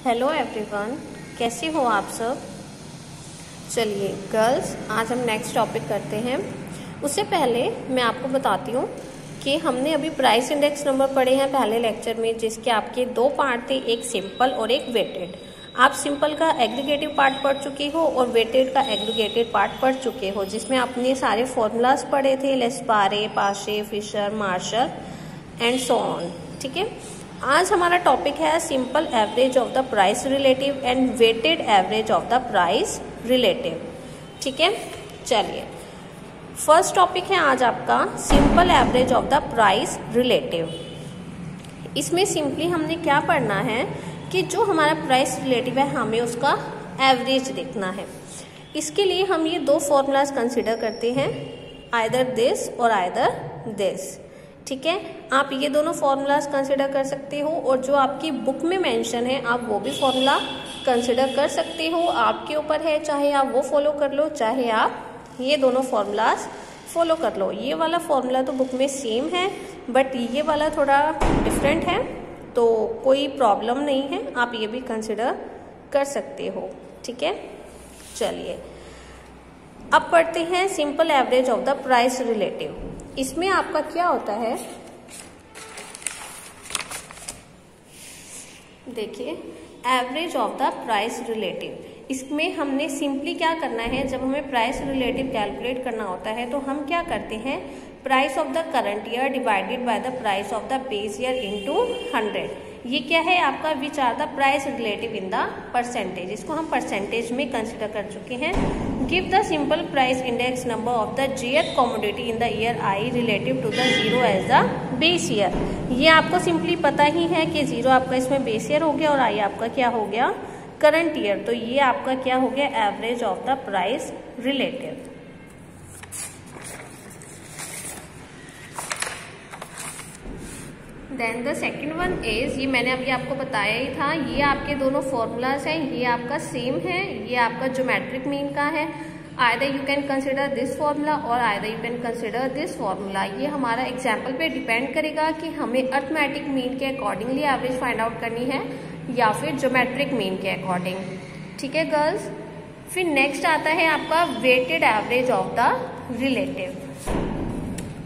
Hello everyone, कैसे हो आप सब। चलिए गर्ल्स, आज हम नेक्स्ट टॉपिक करते हैं। उससे पहले मैं आपको बताती हूँ कि हमने अभी प्राइस इंडेक्स नंबर पढ़े हैं पहले लेक्चर में, जिसके आपके दो पार्ट थे, एक सिंपल और एक वेटेड। आप सिंपल का एग्रीगेटिव पार्ट पढ़ चुके हो और वेटेड का एग्रीगेटेड पार्ट पढ़ चुके हो, जिसमें आपने सारे फॉर्मूलाज पढ़े थे, Laspeyres, Paasche, Fisher, Marshall and so on. ठीक है, आज हमारा टॉपिक है simple average of the price relative and weighted average of the price relative. ठीक है, चलिए फर्स्ट टॉपिक है आज आपका simple average of the price relative. इसमें सिंपली हमने क्या पढ़ना है कि जो हमारा प्राइस रिलेटिव है हमें उसका एवरेज देखना है। इसके लिए हम ये दो फॉर्मूलाज कंसिडर करते हैं, आइदर दिस और आइदर दिस। ठीक है, आप ये दोनों फॉर्मूलाज कंसिडर कर सकते हो और जो आपकी बुक में मेंशन है आप वो भी फॉर्मूला कंसिडर कर सकते हो। आपके ऊपर है, चाहे आप वो फॉलो कर लो, चाहे आप ये दोनों फॉर्मूलाज फॉलो कर लो। ये वाला फॉर्मूला तो बुक में सेम है, बट ये वाला थोड़ा डिफरेंट है, तो कोई प्रॉब्लम नहीं है, आप ये भी कंसिडर कर सकते हो। ठीक है, चलिए अब पढ़ते हैं simple average of the price relative. इसमें आपका क्या होता है, देखिए average of the price relative. इसमें हमने सिंपली क्या करना है, जब हमें प्राइस रिलेटिव कैलकुलेट करना होता है तो हम क्या करते हैं, price of the current year divided by the price of the base year into 100। ये क्या है आपका, which are the price relative in the percentage. इसको हम परसेंटेज में कंसिडर कर चुके हैं। Give the simple price index number of the jth commodity in the year I relative to the zero as the base year. ये आपको simply पता ही है कि जीरो आपका इसमें बेस ईयर हो गया और आई आपका क्या हो गया, करंट ईयर। तो ये आपका क्या हो गया, average of the price relative. Then the second one is, ये मैंने अभी आपको बताया ही था, ये आपके दोनों फॉर्मूलाज हैं, ये आपका सेम है, ये आपका ज्योमेट्रिक मीन का है। Either you can consider this formula और either you can consider this formula. ये हमारा एग्जाम्पल पे डिपेंड करेगा कि हमें अर्थमेटिक मीन के अकॉर्डिंगली एवरेज फाइंड आउट करनी है या फिर ज्योमेट्रिक मीन के अकॉर्डिंग। ठीक है गर्ल्स, फिर नेक्स्ट आता है आपका weighted average of the relative.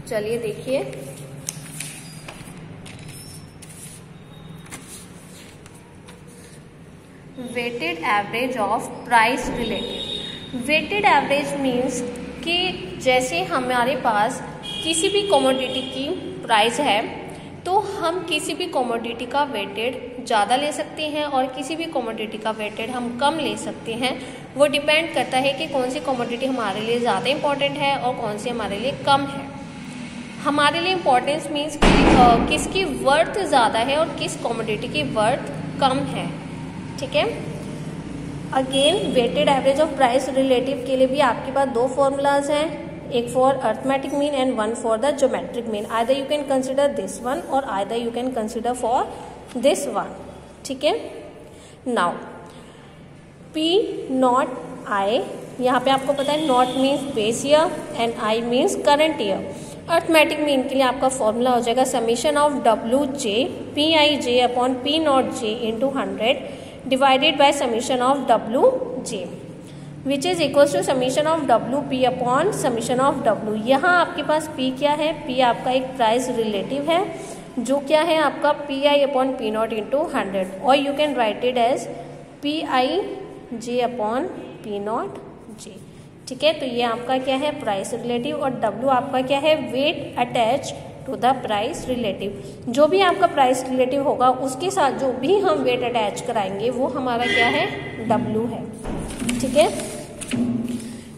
चलिए देखिए, weighted average of price relative. Weighted average means कि जैसे हमारे पास किसी भी कमोडिटी की प्राइस है तो हम किसी भी कमोडिटी का वेटेड ज़्यादा ले सकते हैं और किसी भी कमोडिटी का वेटेड हम कम ले सकते हैं। वो डिपेंड करता है कि कौन सी कमोडिटी हमारे लिए ज़्यादा इम्पॉर्टेंट है और कौन सी हमारे लिए कम है। हमारे लिए इम्पोर्टेंस मीन्स कि किसकी वर्थ ज़्यादा है और किस कमोडिटी की वर्थ कम है। ठीक है, again weighted average of price relative के लिए भी आपके पास दो फॉर्मूलाज हैं, एक for arithmetic mean and one for the geometric mean. Either you can consider this one और either you can consider for this one. ठीक है, नाउ पी नॉट आई, यहाँ पे आपको पता है not means base year and I means current year. Arithmetic mean के लिए आपका फॉर्मूला हो जाएगा summation of W J P I J upon P not J into 100 divided by summation of WJ which is equals to summation of WP upon summation of W। यहाँ आपके पास P क्या है, P आपका एक price relative है जो क्या है आपका PI upon P naught into 100, और you can write it as PIJ upon P naught J। ठीक है, तो ये आपका क्या है प्राइस रिलेटिव और W आपका क्या है, weight attach to the price relative. जो भी आपका प्राइस रिलेटिव होगा उसके साथ जो भी हम वेट अटैच कराएंगे वो हमारा क्या है, W है। ठीक है,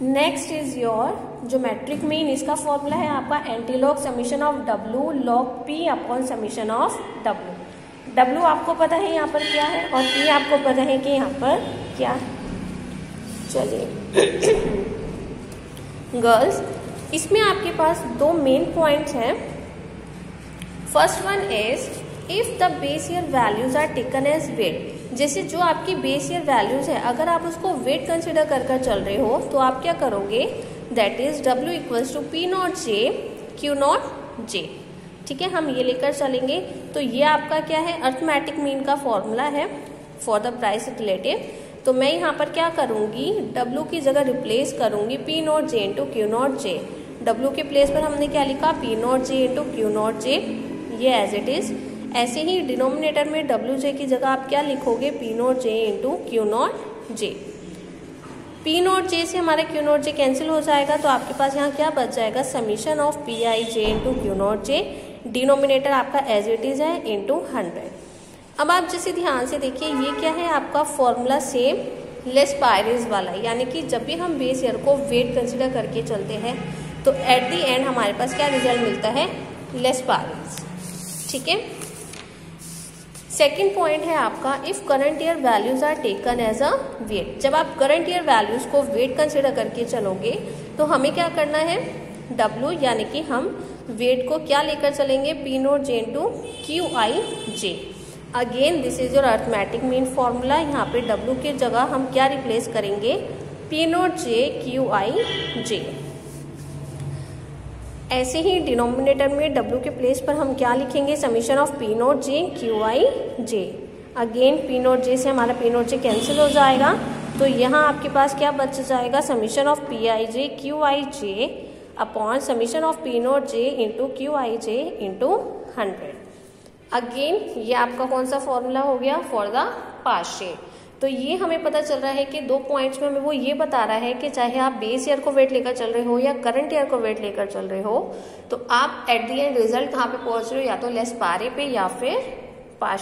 next is your geometric mean. इसका फॉर्मूला है आपका antilog summation of W log P upon summation of W। W आपको पता है यहाँ पर क्या है और P आपको पता है कि यहाँ पर क्या है। चलिए गर्ल्स, इसमें आपके पास दो मेन पॉइंट्स हैं। First one is if the base year values are taken as weight. जैसे जो आपकी बेस ईयर वैल्यूज है अगर आप उसको वेट कंसिडर कर चल रहे हो तो आप क्या करोगे, that is W equals to P naught J Q naught J। ठीक है, हम ये लेकर चलेंगे। तो ये आपका क्या है, अर्थमेटिक मीन का फॉर्मूला है। For the price relative. तो मैं यहाँ पर क्या करूँगी, W की जगह रिप्लेस करूँगी P naught J into Q naught J। W के प्लेस पर हमने क्या लिखा, P naught J into Q naught J, ये एज इट इज। ऐसे ही डिनोमिनेटर में WJ की जगह आप क्या लिखोगे, P naught J into Q naught J। P naught J से हमारा Q नॉट J कैंसिल हो जाएगा, तो आपके पास यहाँ क्या बच जाएगा, summation of PI J into Q naught J। Denominator आपका एज इट इज है इंटू 100। अब आप जैसे ध्यान से देखिए, ये क्या है आपका फॉर्मूला सेम लेस पायरेज वाला, यानी कि जब भी हम बेस ईयर को वेट कंसिडर करके चलते हैं तो एट द एंड हमारे पास क्या रिजल्ट मिलता है, लेस पायरेज। ठीक है। सेकेंड पॉइंट है आपका, if current year values are taken as a weight. जब आप करंट ईयर वैल्यूज को वेट कंसिडर करके चलोगे तो हमें क्या करना है, W यानी कि हम वेट को क्या लेकर चलेंगे, P note J into QI J। Again this is your arithmetic mean formula. यहाँ पे W की जगह हम क्या रिप्लेस करेंगे, P note J QI J। ऐसे ही डिनोमिनेटर में W के प्लेस पर हम क्या लिखेंगे, summation of P note J QI J। Again P note J से हमारा P नोट J कैंसिल हो जाएगा, तो यहाँ आपके पास क्या बच जाएगा, summation of PI J QI J upon summation of P note J into QI J into 100। Again ये आपका कौन सा फॉर्मूला हो गया, फॉर द पार्शियल। तो ये हमें पता चल रहा है कि 2 पॉइंट्स में हमें वो ये बता रहा है कि चाहे आप बेस ईयर को वेट लेकर चल रहे हो या करंट ईयर को वेट लेकर चल रहे हो, तो आप एट द एंड रिजल्ट कहाँ पे पहुंच रहे हो, या तो लेस पारे पे या फिर पार्शियल